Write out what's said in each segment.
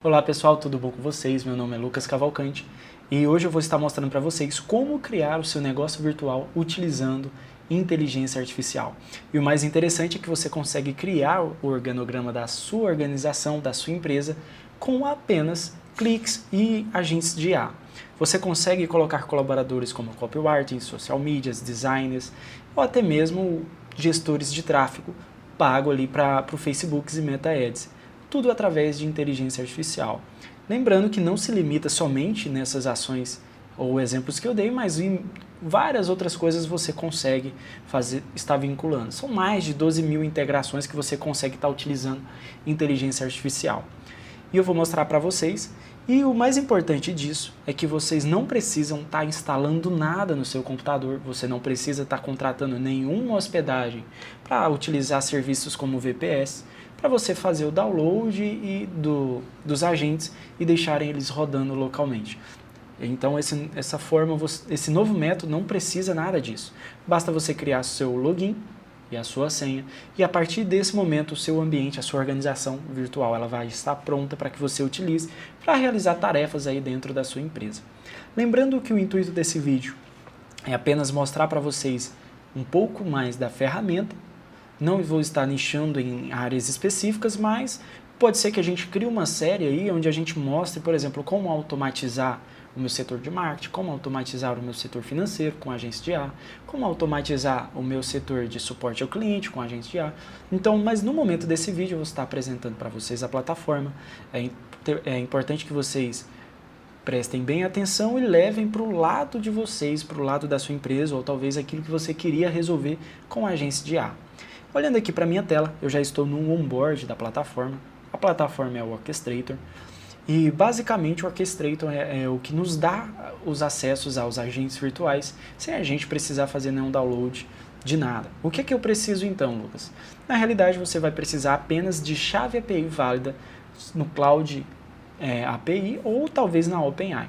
Olá pessoal, tudo bom com vocês? Meu nome é Lucas Cavalcante e hoje eu vou estar mostrando para vocês como criar o seu negócio virtual utilizando inteligência artificial. E o mais interessante é que você consegue criar o organograma da sua organização, da sua empresa, com apenas cliques e agentes de IA. Você consegue colocar colaboradores como copywriting, social medias, designers ou até mesmo gestores de tráfego pago ali para o Facebook e Meta Ads. Tudo através de inteligência artificial. Lembrando que não se limita somente nessas ações ou exemplos que eu dei, mas em várias outras coisas você consegue estar vinculando. São mais de 12 mil integrações que você consegue estar utilizando inteligência artificial. E eu vou mostrar para vocês. E o mais importante disso é que vocês não precisam estar instalando nada no seu computador, você não precisa estar contratando nenhuma hospedagem para utilizar serviços como o VPS, para você fazer o download dos agentes e deixarem eles rodando localmente. Então esse novo método não precisa nada disso. Basta você criar seu login e a sua senha, e a partir desse momento o seu ambiente, a sua organização virtual, ela vai estar pronta para que você utilize para realizar tarefas aí dentro da sua empresa. Lembrando que o intuito desse vídeo é apenas mostrar para vocês um pouco mais da ferramenta. Não vou estar nichando em áreas específicas, mas pode ser que a gente crie uma série aí onde a gente mostre, por exemplo, como automatizar o meu setor de marketing, como automatizar o meu setor financeiro com agência de IA, como automatizar o meu setor de suporte ao cliente com agência de IA. Então, mas no momento desse vídeo eu vou estar apresentando para vocês a plataforma. É importante que vocês prestem bem atenção e levem para o lado de vocês, para o lado da sua empresa, ou talvez aquilo que você queria resolver com a agência de IA. Olhando aqui para a minha tela, eu já estou no onboard da plataforma. A plataforma é o Orchestrator e basicamente o Orchestrator é o que nos dá os acessos aos agentes virtuais sem a gente precisar fazer nenhum download de nada. O que é que eu preciso então, Lucas? Na realidade você vai precisar apenas de chave API válida no Cloud API ou talvez na OpenAI.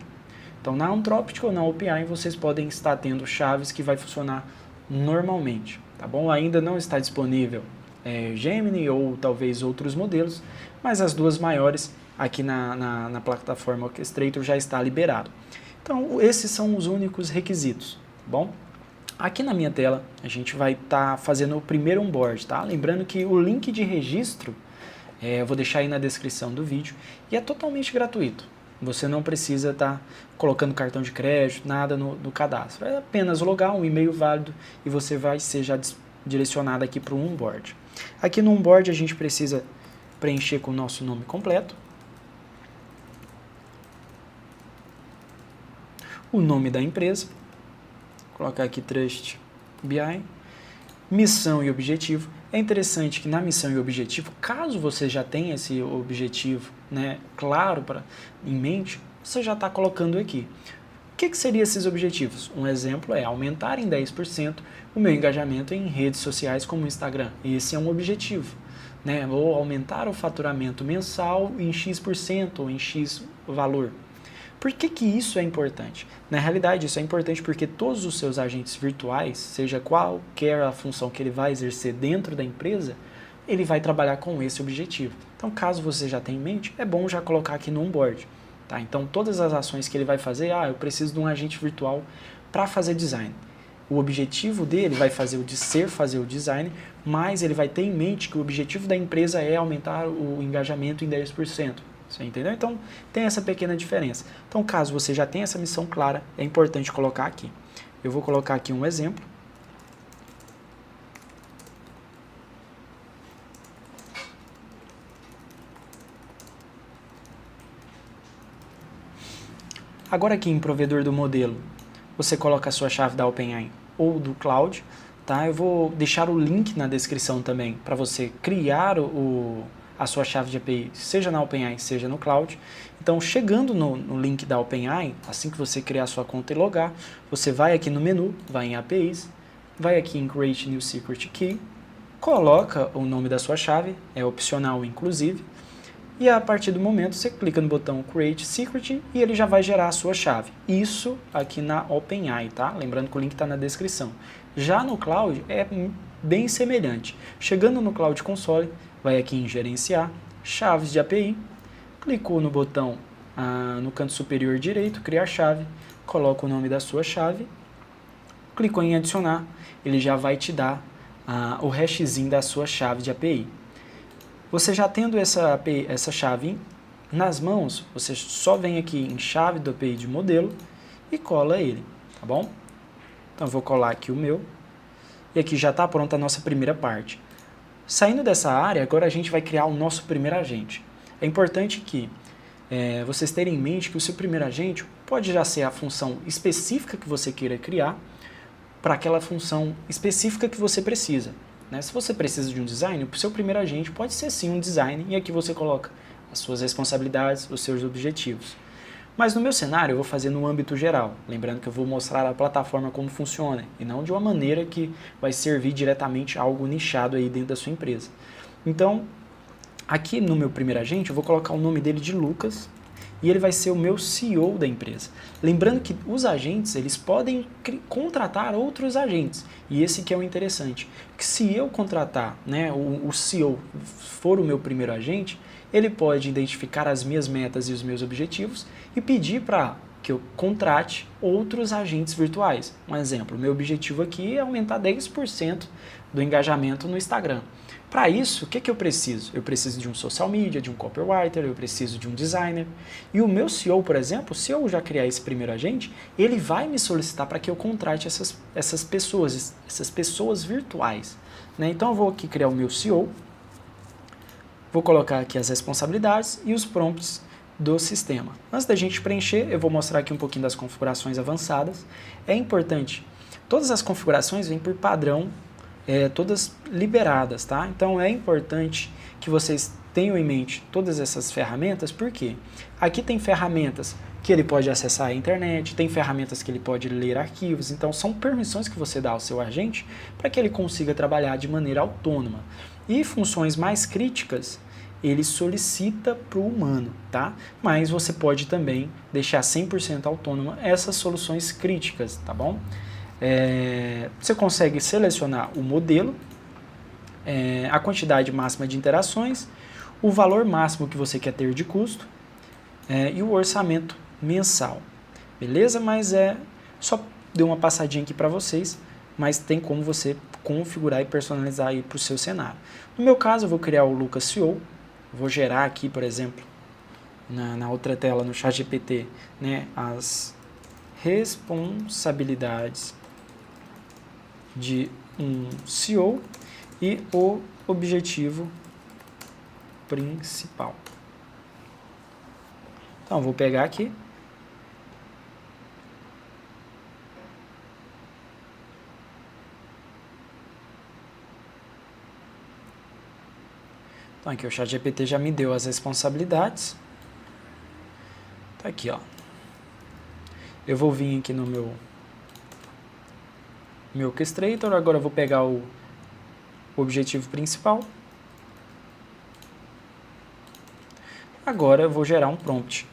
Então na Anthropic ou na OpenAI vocês podem estar tendo chaves que vai funcionar normalmente. Tá bom? Ainda não está disponível Gemini ou talvez outros modelos, mas as duas maiores aqui na plataforma Orchestrator já está liberado. Então esses são os únicos requisitos, tá bom? Aqui na minha tela a gente vai estar fazendo o primeiro onboard, tá? Lembrando que o link de registro eu vou deixar aí na descrição do vídeo e é totalmente gratuito. Você não precisa estar colocando cartão de crédito, nada no cadastro. É apenas logar um e-mail válido e você vai ser já direcionado aqui para o onboard. Aqui no onboard a gente precisa preencher com o nosso nome completo, o nome da empresa, colocar aqui Trust BI, missão e objetivo. É interessante que na missão e objetivo, caso você já tenha esse objetivo claro em mente, você já está colocando aqui. O que seriam esses objetivos? Um exemplo é aumentar em 10% o meu engajamento em redes sociais como o Instagram. Esse é um objetivo. Ou aumentar o faturamento mensal em X% ou em X valor. Por que isso é importante? Na realidade, isso é importante porque todos os seus agentes virtuais, seja qualquer a função que ele vai exercer dentro da empresa, ele vai trabalhar com esse objetivo. Então, caso você já tenha em mente, é bom já colocar aqui no onboard. Tá? Então, todas as ações que ele vai fazer, eu preciso de um agente virtual para fazer design. O objetivo dele vai fazer o design, mas ele vai ter em mente que o objetivo da empresa é aumentar o engajamento em 10%. Você entendeu? Então, tem essa pequena diferença. Então, caso você já tenha essa missão clara, é importante colocar aqui. Eu vou colocar aqui um exemplo. Agora aqui em provedor do modelo, você coloca a sua chave da OpenAI ou do Cloud. Tá? Eu vou deixar o link na descrição também para você criar a sua chave de API, seja na OpenAI, seja no Cloud. Então, chegando no link da OpenAI, assim que você criar a sua conta e logar, você vai aqui no menu, vai em APIs, vai aqui em Create New Secret Key, coloca o nome da sua chave, é opcional inclusive, e a partir do momento você clica no botão Create Secret e ele já vai gerar a sua chave. Isso aqui na OpenAI, tá? Lembrando que o link está na descrição. Já no Cloud é bem semelhante. Chegando no Cloud Console, vai aqui em Gerenciar, Chaves de API, clicou no botão no canto superior direito, criar chave, coloca o nome da sua chave, clicou em adicionar, ele já vai te dar o hashzinho da sua chave de API. Você já tendo essa chave nas mãos, você só vem aqui em chave do API de modelo e cola ele, tá bom? Então eu vou colar aqui o meu, e aqui já está pronta a nossa primeira parte. Saindo dessa área, agora a gente vai criar o nosso primeiro agente. É importante que vocês terem em mente que o seu primeiro agente pode já ser a função específica que você queira criar para aquela função específica que você precisa. Né? Se você precisa de um design, o seu primeiro agente pode ser sim um design, e aqui você coloca as suas responsabilidades, os seus objetivos. Mas no meu cenário eu vou fazer no âmbito geral, lembrando que eu vou mostrar a plataforma como funciona, e não de uma maneira que vai servir diretamente a algo nichado aí dentro da sua empresa. Então, aqui no meu primeiro agente eu vou colocar o nome dele de Lucas, e ele vai ser o meu CEO da empresa. Lembrando que os agentes, eles podem contratar outros agentes, e esse que é o interessante, que se eu contratar, né, o CEO for o meu primeiro agente, ele pode identificar as minhas metas e os meus objetivos e pedir para que eu contrate outros agentes virtuais. Um exemplo, meu objetivo aqui é aumentar 10% do engajamento no Instagram. Para isso, o que eu preciso? Eu preciso de um social media, de um copywriter, eu preciso de um designer. E o meu CEO, por exemplo, se eu já criar esse primeiro agente, ele vai me solicitar para que eu contrate essas pessoas virtuais. Né? Então eu vou aqui criar o meu CEO, vou colocar aqui as responsabilidades e os prompts do sistema. Antes da gente preencher, eu vou mostrar aqui um pouquinho das configurações avançadas. É importante, todas as configurações vêm por padrão, todas liberadas, tá? Então é importante que vocês tenham em mente todas essas ferramentas, porque aqui tem ferramentas que ele pode acessar a internet, tem ferramentas que ele pode ler arquivos, então são permissões que você dá ao seu agente para que ele consiga trabalhar de maneira autônoma. E funções mais críticas, ele solicita para o humano, tá? Mas você pode também deixar 100% autônoma essas soluções críticas, tá bom? Você consegue selecionar o modelo, a quantidade máxima de interações, o valor máximo que você quer ter de custo e o orçamento mensal, beleza? Mas só dei uma passadinha aqui para vocês, mas tem como você configurar e personalizar aí para o seu cenário. No meu caso, eu vou criar o Lucas CEO, vou gerar aqui, por exemplo, na outra tela, no ChatGPT, né, as responsabilidades de um CEO e o objetivo principal. Então, vou pegar aqui. Então, aqui o ChatGPT já me deu as responsabilidades. Tá aqui, ó. Eu vou vir aqui no meu orchestrator, agora eu vou pegar o objetivo principal. Agora eu vou gerar um prompt.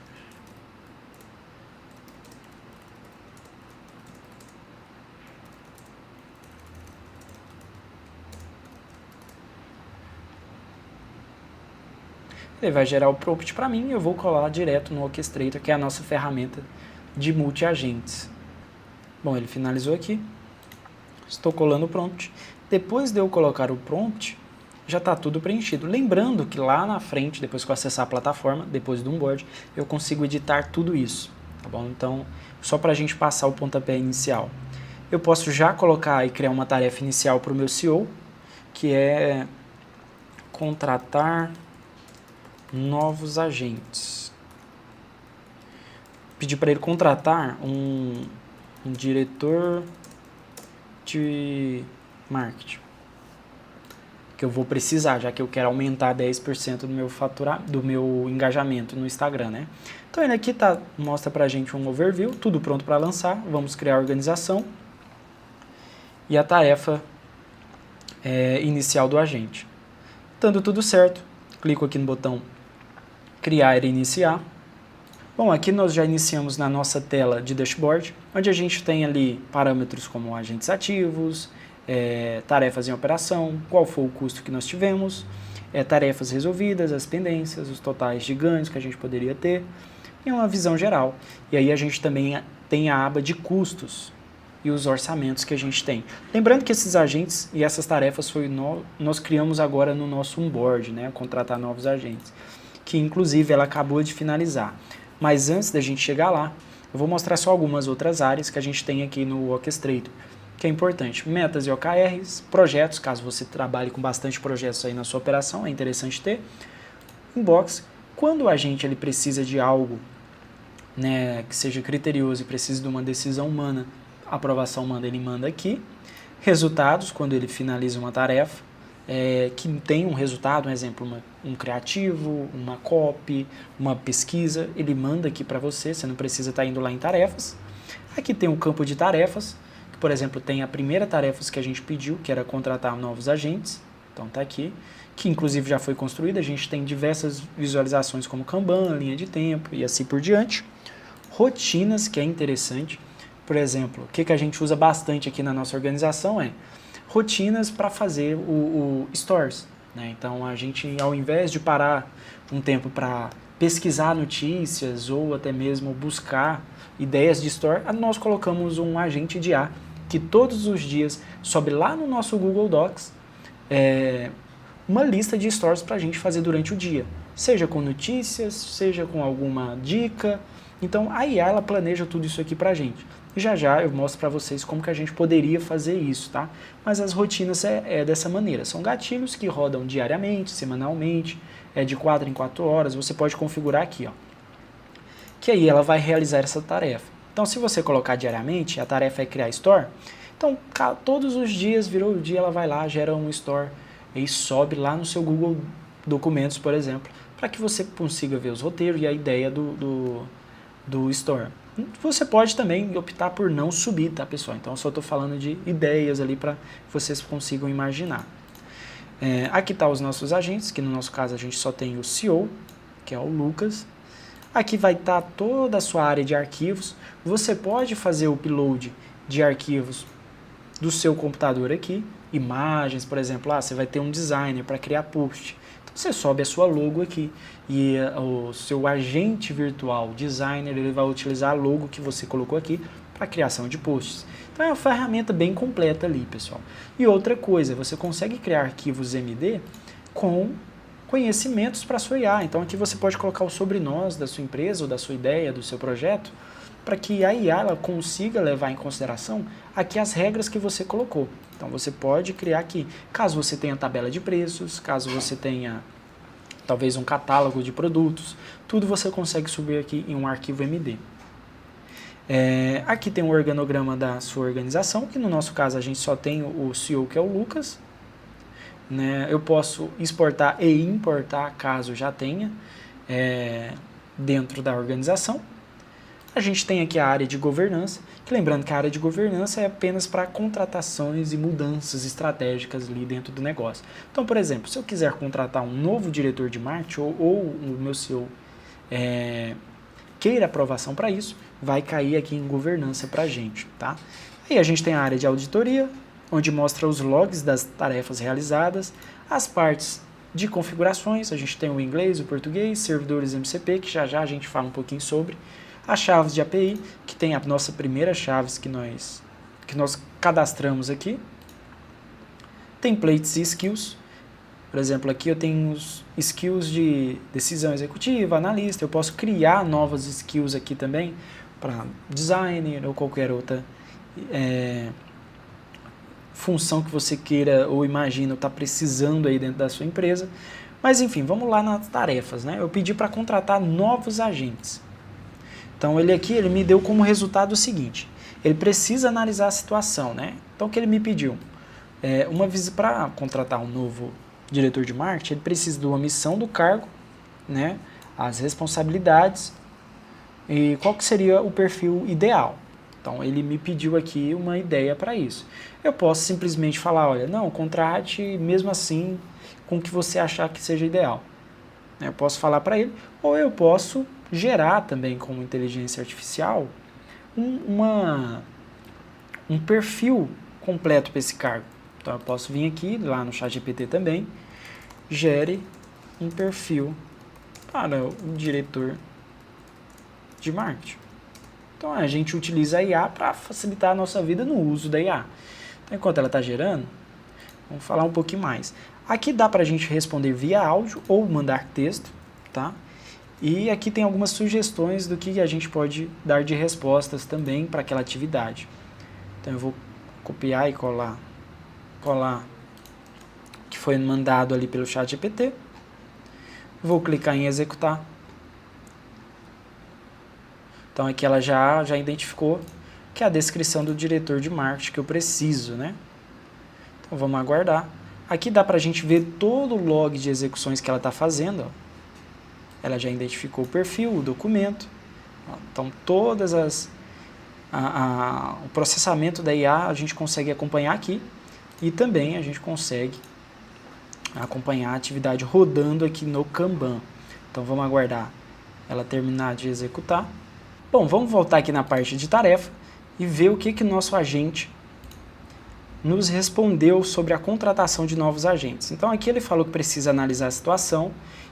Ele vai gerar o prompt para mim e eu vou colar direto no orchestrator, que é a nossa ferramenta de multi-agentes. Bom, ele finalizou aqui. Estou colando o prompt. Depois de eu colocar o prompt, já está tudo preenchido. Lembrando que lá na frente, depois que eu acessar a plataforma, depois do onboard, eu consigo editar tudo isso, tá bom? Então, só para a gente passar o pontapé inicial. Eu posso já colocar e criar uma tarefa inicial para o meu CEO, que é contratar novos agentes. Pedir para ele contratar um diretor de marketing, que eu vou precisar, já que eu quero aumentar 10% do meu engajamento no Instagram, né? Então ele aqui mostra pra gente um overview, tudo pronto para lançar. Vamos criar a organização e a tarefa inicial do agente. Estando tudo certo, clico aqui no botão criar e iniciar. Bom, aqui nós já iniciamos na nossa tela de dashboard, onde a gente tem ali parâmetros como agentes ativos, tarefas em operação, qual foi o custo que nós tivemos, tarefas resolvidas, as pendências, os totais de ganhos que a gente poderia ter, e uma visão geral. E aí a gente também tem a aba de custos e os orçamentos que a gente tem. Lembrando que esses agentes e essas tarefas nós criamos agora no nosso onboard, né, contratar novos agentes, que inclusive ela acabou de finalizar. Mas antes da gente chegar lá, eu vou mostrar só algumas outras áreas que a gente tem aqui no Orchestrator, que é importante. Metas e OKRs, projetos, caso você trabalhe com bastante projetos aí na sua operação, é interessante ter. Inbox, quando o agente ele precisa de algo, né, que seja criterioso e precisa de uma decisão humana, a aprovação humana ele manda aqui. Resultados, quando ele finaliza uma tarefa, que tem um resultado, um exemplo, um criativo, uma copy, uma pesquisa, ele manda aqui para você não precisa estar indo lá em tarefas. Aqui tem um campo de tarefas, que, por exemplo, tem a primeira tarefa que a gente pediu, que era contratar novos agentes, então está aqui, que inclusive já foi construída, a gente tem diversas visualizações como Kanban, linha de tempo e assim por diante. Rotinas, que é interessante, por exemplo, o que a gente usa bastante aqui na nossa organização é rotinas para fazer o Stores, né? Então a gente, ao invés de parar um tempo para pesquisar notícias ou até mesmo buscar ideias de Store, nós colocamos um agente de IA que todos os dias sobe lá no nosso Google Docs uma lista de Stores para a gente fazer durante o dia, seja com notícias, seja com alguma dica. Então a IA ela planeja tudo isso aqui para a gente. E já eu mostro para vocês como que a gente poderia fazer isso, tá? Mas as rotinas é dessa maneira. São gatilhos que rodam diariamente, semanalmente, de 4 em 4 horas. Você pode configurar aqui, ó. Que aí ela vai realizar essa tarefa. Então, se você colocar diariamente, a tarefa é criar store. Então, todos os dias, virou o dia, ela vai lá, gera um store e sobe lá no seu Google Documentos, por exemplo, para que você consiga ver os roteiros e a ideia do store. Você pode também optar por não subir, tá, pessoal? Então, eu só estou falando de ideias ali para que vocês consigam imaginar. Aqui tá os nossos agentes, que no nosso caso a gente só tem o CEO, que é o Lucas. Aqui vai estar toda a sua área de arquivos. Você pode fazer o upload de arquivos do seu computador aqui, imagens, por exemplo, você vai ter um designer para criar post. Então você sobe a sua logo aqui e o seu agente virtual designer ele vai utilizar a logo que você colocou aqui para a criação de posts. Então é uma ferramenta bem completa ali, pessoal. E outra coisa, você consegue criar arquivos MD com conhecimentos para a sua IA. Então aqui você pode colocar o sobrenós da sua empresa ou da sua ideia, do seu projeto, para que a IA ela consiga levar em consideração aqui as regras que você colocou. Então você pode criar aqui, caso você tenha tabela de preços, caso você tenha talvez um catálogo de produtos, tudo você consegue subir aqui em um arquivo MD. Aqui tem um organograma da sua organização, que no nosso caso a gente só tem o CEO, que é o Lucas. Eu posso exportar e importar, caso já tenha, dentro da organização. A gente tem aqui a área de governança, que lembrando que a área de governança é apenas para contratações e mudanças estratégicas ali dentro do negócio. Então, por exemplo, se eu quiser contratar um novo diretor de marketing ou o meu CEO queira aprovação para isso, vai cair aqui em governança para a gente, tá? Aí a gente tem a área de auditoria, onde mostra os logs das tarefas realizadas, as partes de configurações, a gente tem o inglês, o português, servidores MCP, que já a gente fala um pouquinho sobre, as chaves de API, que tem a nossa primeira chaves que nós cadastramos aqui, templates e skills, por exemplo, aqui eu tenho os skills de decisão executiva, analista, eu posso criar novas skills aqui também, para designer ou qualquer outra função que você queira ou imagina estar precisando aí dentro da sua empresa. Mas enfim, vamos lá nas tarefas, né? Eu pedi para contratar novos agentes. Então ele me deu como resultado o seguinte, ele precisa analisar a situação, né? Então o que ele me pediu? Para contratar um novo diretor de marketing, ele precisa de uma missão do cargo, né? As responsabilidades e qual que seria o perfil ideal. Então ele me pediu aqui uma ideia para isso. Eu posso simplesmente falar, olha, não, contrate mesmo assim com o que você achar que seja ideal. Eu posso falar para ele, ou eu posso gerar também como inteligência artificial um perfil completo para esse cargo. Então eu posso vir aqui, lá no ChatGPT também, gere um perfil para o diretor de marketing. Então a gente utiliza a IA para facilitar a nossa vida no uso da IA. Então, enquanto ela está gerando, vamos falar um pouquinho mais. Aqui dá para a gente responder via áudio ou mandar texto, tá? E aqui tem algumas sugestões do que a gente pode dar de respostas também para aquela atividade. Então eu vou copiar e colar que foi mandado ali pelo ChatGPT. Vou clicar em executar. Então aqui ela já identificou que é a descrição do diretor de marketing que eu preciso, né? Então vamos aguardar. Aqui dá para a gente ver todo o log de execuções que ela está fazendo. Ó. Ela já identificou o perfil, o documento. Ó. Então todas o processamento da IA a gente consegue acompanhar aqui e também a gente consegue acompanhar a atividade rodando aqui no Kanban. Então vamos aguardar ela terminar de executar. Bom, vamos voltar aqui na parte de tarefa e ver o que nosso agente nos respondeu sobre a contratação de novos agentes. Então aqui ele falou que precisa analisar a situação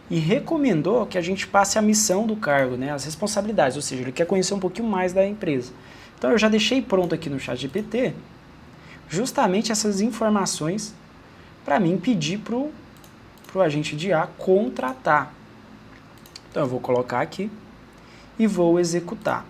e recomendou que a gente passe a missão do cargo, né, as responsabilidades, ou seja, ele quer conhecer um pouquinho mais da empresa. Então eu já deixei pronto aqui no ChatGPT justamente essas informações para mim pedir para o agente de IA contratar. Então eu vou colocar aqui e vou executar.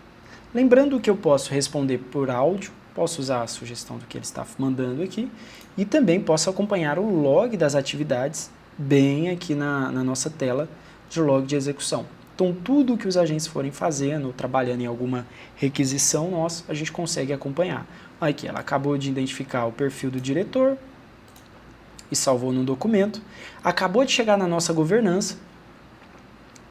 Lembrando que eu posso responder por áudio, posso usar a sugestão do que ele está mandando aqui e também posso acompanhar o log das atividades bem aqui na nossa tela de log de execução. Então tudo que os agentes forem fazendo, trabalhando em alguma requisição nossa, a gente consegue acompanhar. Aqui ela acabou de identificar o perfil do diretor e salvou no documento. Acabou de chegar na nossa governança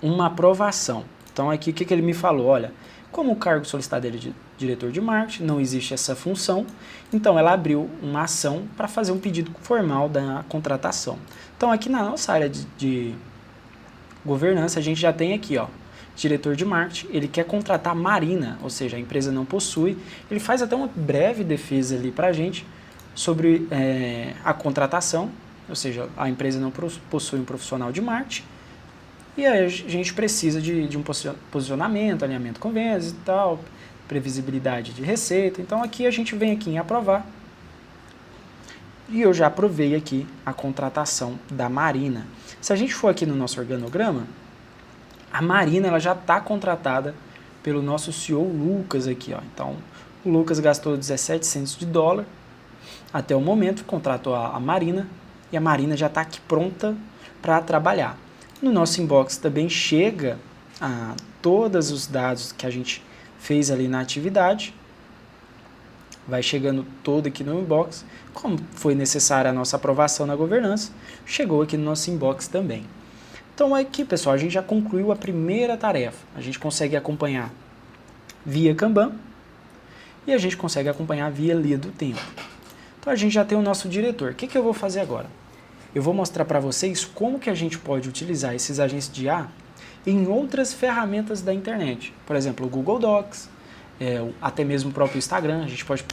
uma aprovação. Então aqui o que ele me falou? Olha, como o cargo solicitado é de diretor de marketing, não existe essa função, então ela abriu uma ação para fazer um pedido formal da contratação. Então aqui na nossa área de governança a gente já tem aqui, ó, diretor de marketing, ele quer contratar a Marina, ou seja, a empresa não possui, ele faz até uma breve defesa ali para a gente sobre a contratação, ou seja, a empresa não possui um profissional de marketing, e aí a gente precisa de um posicionamento, alinhamento com vendas e tal, previsibilidade de receita. Então aqui a gente vem aqui em aprovar. E eu já aprovei aqui a contratação da Marina. Se a gente for aqui no nosso organograma, a Marina ela já está contratada pelo nosso CEO Lucas aqui. Ó. Então o Lucas gastou 17 centos de dólar até o momento, contratou a Marina e a Marina já está aqui pronta para trabalhar. No nosso inbox também chega todos os dados que a gente fez ali na atividade. Vai chegando todo aqui no inbox. Como foi necessária a nossa aprovação na governança, chegou aqui no nosso inbox também. Então aqui, pessoal, a gente já concluiu a primeira tarefa. A gente consegue acompanhar via Kanban e a gente consegue acompanhar via linha do tempo. Então a gente já tem o nosso diretor. O que eu vou fazer agora? Eu vou mostrar para vocês como que a gente pode utilizar esses agentes de IA em outras ferramentas da internet. Por exemplo, o Google Docs, até mesmo o próprio Instagram. A gente pode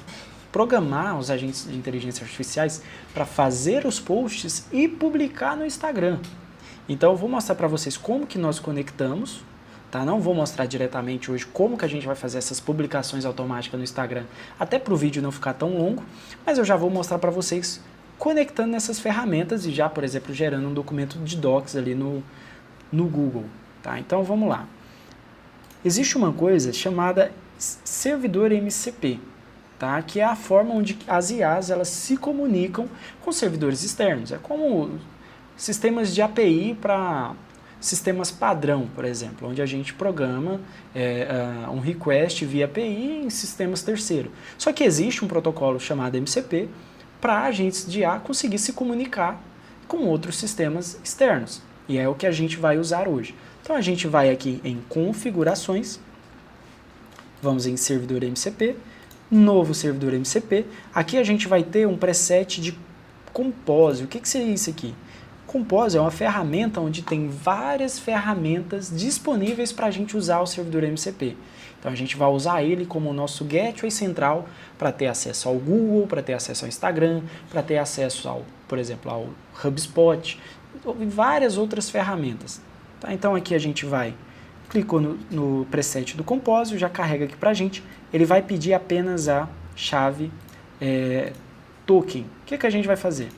programar os agentes de inteligência artificiais para fazer os posts e publicar no Instagram. Então eu vou mostrar para vocês como que nós conectamos, tá? Não vou mostrar diretamente hoje como que a gente vai fazer essas publicações automáticas no Instagram, até para o vídeo não ficar tão longo, mas eu já vou mostrar para vocês conectando nessas ferramentas e já, por exemplo, gerando um documento de Docs ali no Google. Tá? Então vamos lá. Existe uma coisa chamada servidor MCP, tá? Que é a forma onde as IAs elas se comunicam com servidores externos. É como sistemas de API para sistemas padrão, por exemplo, onde a gente programa um request via API em sistemas terceiros. Só que existe um protocolo chamado MCP para agentes de IA conseguir se comunicar com outros sistemas externos. E é o que a gente vai usar hoje. Então a gente vai aqui em configurações, vamos em servidor MCP, novo servidor MCP. Aqui a gente vai ter um preset de Compose. O que seria isso aqui? Compose é uma ferramenta onde tem várias ferramentas disponíveis para a gente usar o servidor MCP. Então a gente vai usar ele como o nosso gateway central para ter acesso ao Google, para ter acesso ao Instagram, para ter acesso ao, por exemplo, ao HubSpot. várias outras ferramentas. Tá? Então aqui a gente clicou no preset do compósito, já carrega aqui para a gente, ele vai pedir apenas a chave token. O que a gente vai fazer?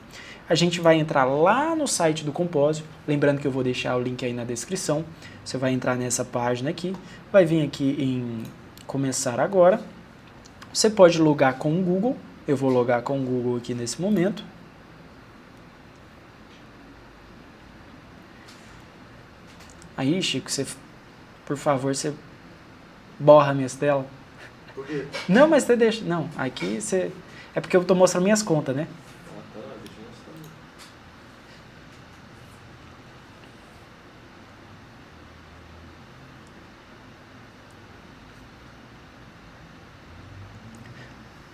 A gente vai entrar lá no site do compósito, lembrando que eu vou deixar o link aí na descrição, você vai entrar nessa página aqui, vai vir aqui em começar agora, você pode logar com o Google, eu vou logar com o Google aqui nesse momento. Aí, Chico, por favor, você borra a minha tela. Por quê? Não, mas você deixa. Não, aqui você... É porque eu estou mostrando minhas contas, né? Ah, tá. Deixa eu mostrar.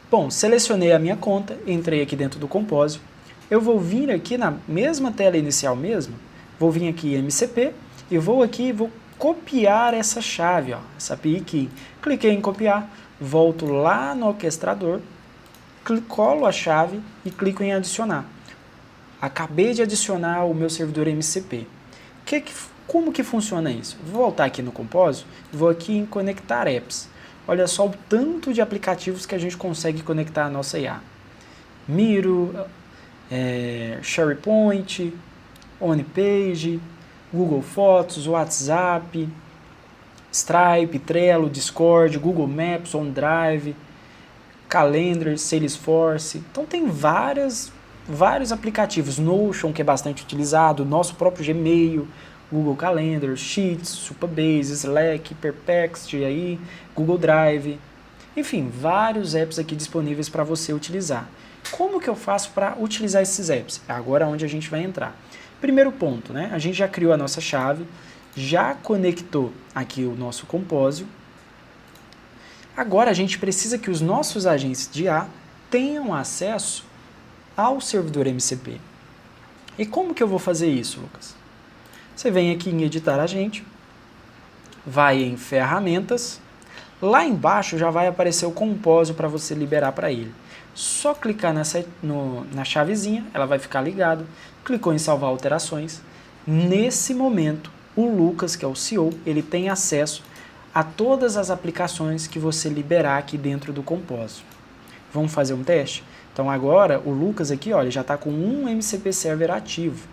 Bom, selecionei a minha conta, entrei aqui dentro do compósito. Eu vou vir aqui na mesma tela inicial mesmo, vou vir aqui em MCP e vou copiar essa chave, ó, essa API key. Cliquei em copiar, volto lá no orquestrador, colo a chave e clico em adicionar. Acabei de adicionar o meu servidor MCP. Como que funciona isso? Vou voltar aqui no compósito, vou aqui em conectar apps. Olha só o tanto de aplicativos que a gente consegue conectar à nossa IA. Miro, SharePoint, OnPage, Google Fotos, WhatsApp, Stripe, Trello, Discord, Google Maps, OneDrive, Calendar, Salesforce. Então tem vários aplicativos. Notion, que é bastante utilizado, nosso próprio Gmail, Google Calendar, Sheets, Supabase, Slack, Perplexity, aí, Google Drive. Enfim, vários apps aqui disponíveis para você utilizar. Como que eu faço para utilizar esses apps? É agora onde a gente vai entrar. Primeiro ponto, né? A gente já criou a nossa chave, já conectou aqui o nosso compósito. Agora a gente precisa que os nossos agentes de IA tenham acesso ao servidor MCP. E como que eu vou fazer isso, Lucas? Você vem aqui em editar agente, vai em ferramentas, lá embaixo já vai aparecer o compósito para você liberar para ele. Só clicar na chavezinha, ela vai ficar ligada, clicou em salvar alterações. Nesse momento, o Lucas, que é o CEO, ele tem acesso a todas as aplicações que você liberar aqui dentro do compósito. Vamos fazer um teste? Então agora o Lucas aqui, olha, já está com um MCP Server ativo.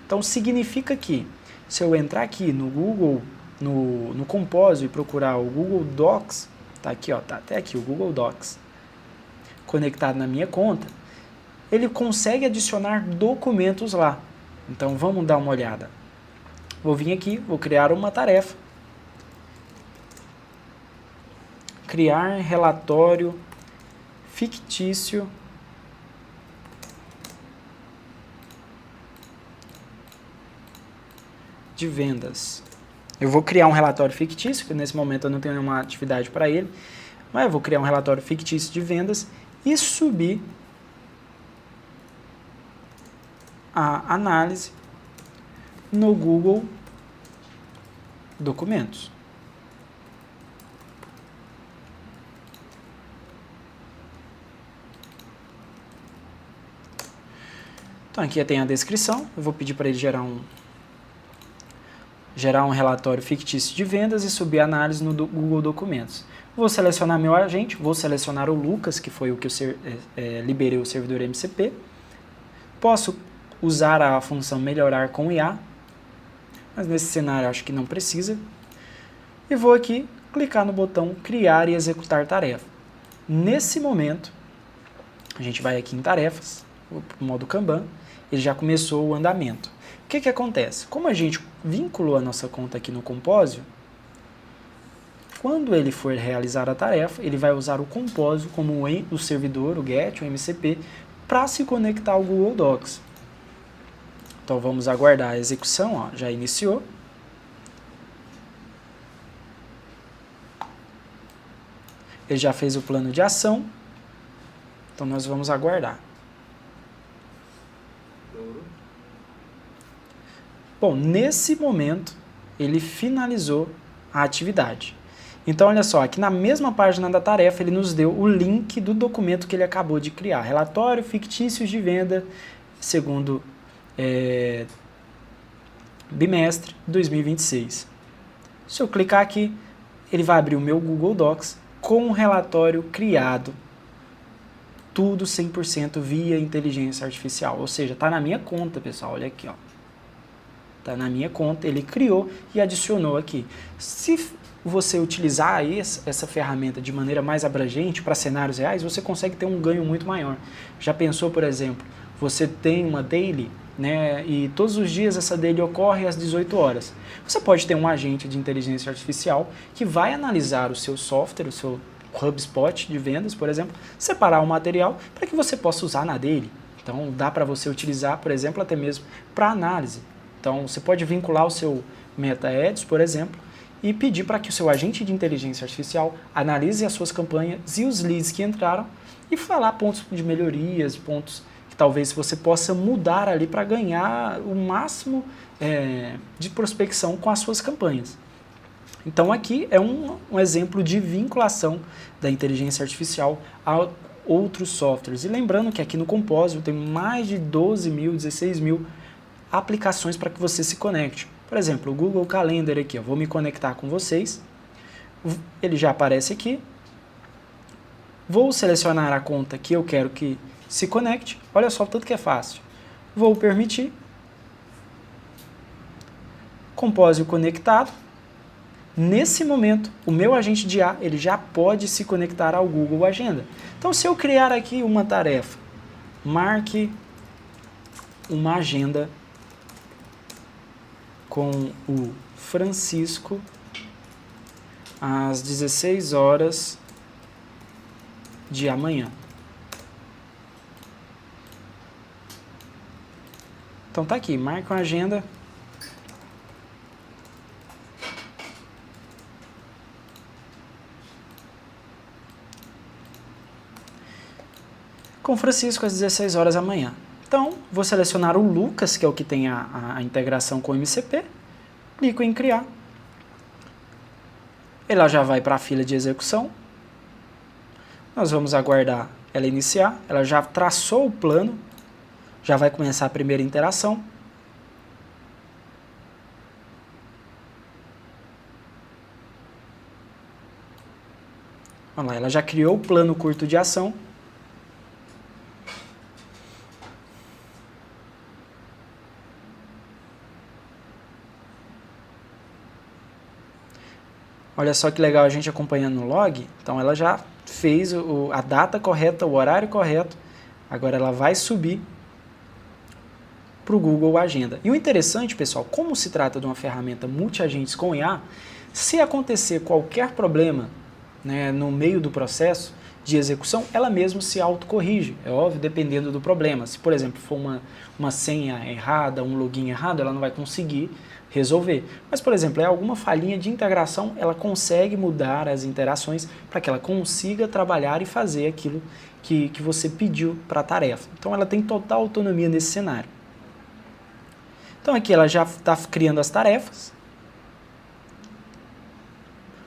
Então significa que se eu entrar aqui no Google, no compósito e procurar o Google Docs, tá aqui, ó, tá até aqui o Google Docs, conectado na minha conta, ele consegue adicionar documentos lá. Então vamos dar uma olhada. Vou vir aqui, vou criar uma tarefa. Criar relatório fictício de vendas. Eu vou criar um relatório fictício, que nesse momento eu não tenho nenhuma atividade para ele, mas eu vou criar um relatório fictício de vendas e subir a análise no Google Documentos. Então aqui tem a descrição, eu vou pedir para ele gerar um relatório fictício de vendas e subir a análise no Google Documentos. Vou selecionar meu agente, vou selecionar o Lucas, que foi o que eu liberei o servidor MCP. Posso usar a função melhorar com IA, mas nesse cenário acho que não precisa. E vou aqui clicar no botão criar e executar tarefa. Nesse momento, a gente vai aqui em tarefas, o modo Kanban, ele já começou o andamento. O que acontece? Como a gente vinculou a nossa conta aqui no compósito, quando ele for realizar a tarefa, ele vai usar o compósito como o servidor, o GET, o MCP, para se conectar ao Google Docs. Então vamos aguardar a execução, ó, já iniciou. Ele já fez o plano de ação, então nós vamos aguardar. Bom, nesse momento, ele finalizou a atividade. Então, olha só, aqui na mesma página da tarefa, ele nos deu o link do documento que ele acabou de criar. Relatório fictício de venda, segundo bimestre 2026. Se eu clicar aqui, ele vai abrir o meu Google Docs com um relatório criado, tudo 100% via inteligência artificial, ou seja, está na minha conta, pessoal, olha aqui, ó. Está na minha conta, ele criou e adicionou aqui. Se você utilizar aí essa ferramenta de maneira mais abrangente para cenários reais, você consegue ter um ganho muito maior. Já pensou, por exemplo, você tem uma daily, né, e todos os dias essa daily ocorre às 18 horas. Você pode ter um agente de inteligência artificial que vai analisar o seu software, o seu HubSpot de vendas, por exemplo, separar o material para que você possa usar na daily. Então dá para você utilizar, por exemplo, até mesmo para análise. Então você pode vincular o seu Meta Ads, por exemplo, e pedir para que o seu agente de inteligência artificial analise as suas campanhas e os leads que entraram e falar pontos de melhorias, pontos que talvez você possa mudar ali para ganhar o máximo de prospecção com as suas campanhas. Então aqui é um exemplo de vinculação da inteligência artificial a outros softwares. E lembrando que aqui no Compósito tem mais de 12 mil, 16 mil aplicações para que você se conecte. Por exemplo, o Google Calendar aqui, eu vou me conectar com vocês, ele já aparece aqui, vou selecionar a conta que eu quero que se conecte, olha só o tanto que é fácil, vou permitir, Compósito conectado, nesse momento o meu agente de IA ele já pode se conectar ao Google Agenda. Então se eu criar aqui uma tarefa, marque uma agenda com o Francisco às 16 horas de amanhã. Então tá aqui, marca uma agenda. Com Francisco às 16 horas amanhã. Então, vou selecionar o Lucas, que é o que tem a integração com o MCP, clico em criar. Ela já vai para a fila de execução. Nós vamos aguardar ela iniciar. Ela já traçou o plano, já vai começar a primeira interação. Olha lá, ela já criou o plano curto de ação. Olha só que legal a gente acompanhando no log. Então ela já fez a data correta, o horário correto. Agora ela vai subir para o Google Agenda. E o interessante, pessoal, como se trata de uma ferramenta multi-agentes com IA, se acontecer qualquer problema, né, no meio do processo de execução, ela mesma se autocorrige. É óbvio, dependendo do problema. Se, por exemplo, for uma senha errada, um login errado, ela não vai conseguir resolver. Mas, por exemplo, é alguma falhinha de integração, ela consegue mudar as interações para que ela consiga trabalhar e fazer aquilo que você pediu para a tarefa. Então, ela tem total autonomia nesse cenário. Então, aqui ela já está criando as tarefas.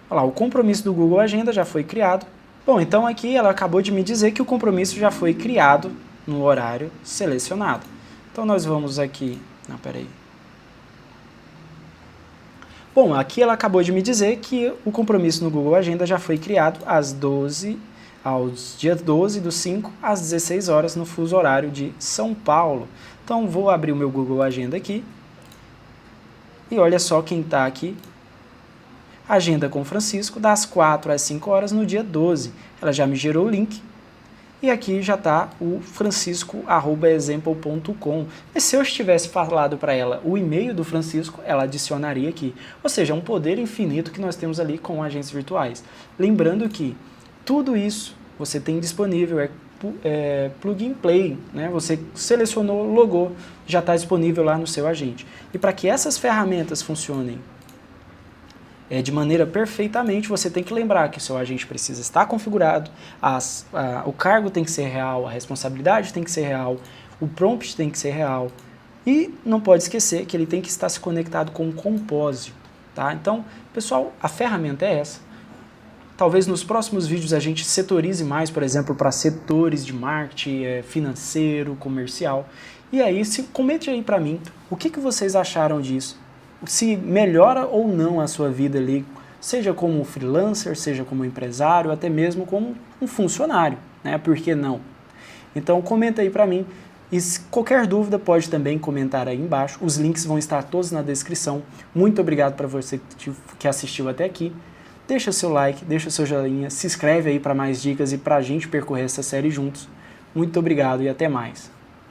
Olha lá, o compromisso do Google Agenda já foi criado. Bom, então aqui ela acabou de me dizer que o compromisso já foi criado no horário selecionado. Então, nós vamos aqui... Não, peraí. Bom, aqui ela acabou de me dizer que o compromisso no Google Agenda já foi criado aos dias 12/5, às 16 horas, no fuso horário de São Paulo. Então, vou abrir o meu Google Agenda aqui. E olha só quem está aqui. Agenda com Francisco, das 4 às 5 horas, no dia 12. Ela já me gerou o link. E aqui já está o francisco@example.com. Mas se eu tivesse falado para ela o e-mail do Francisco, ela adicionaria aqui. Ou seja, é um poder infinito que nós temos ali com agentes virtuais. Lembrando que tudo isso você tem disponível, plug and play, né? Você selecionou, logou, já está disponível lá no seu agente. E para que essas ferramentas funcionem de maneira perfeitamente, você tem que lembrar que o seu agente precisa estar configurado, o cargo tem que ser real, a responsabilidade tem que ser real, o prompt tem que ser real, e não pode esquecer que ele tem que estar se conectado com o Compósito, tá? Então, pessoal, a ferramenta é essa. Talvez nos próximos vídeos a gente setorize mais, por exemplo, para setores de marketing, financeiro, comercial. E aí, comente aí para mim, o que vocês acharam disso? se melhora ou não a sua vida ali, seja como freelancer, seja como empresário, até mesmo como um funcionário, né? Por que não? Então comenta aí para mim. E qualquer dúvida pode também comentar aí embaixo. Os links vão estar todos na descrição. Muito obrigado para você que assistiu até aqui. Deixa seu like, deixa seu joinha, se inscreve aí para mais dicas e para a gente percorrer essa série juntos. Muito obrigado e até mais.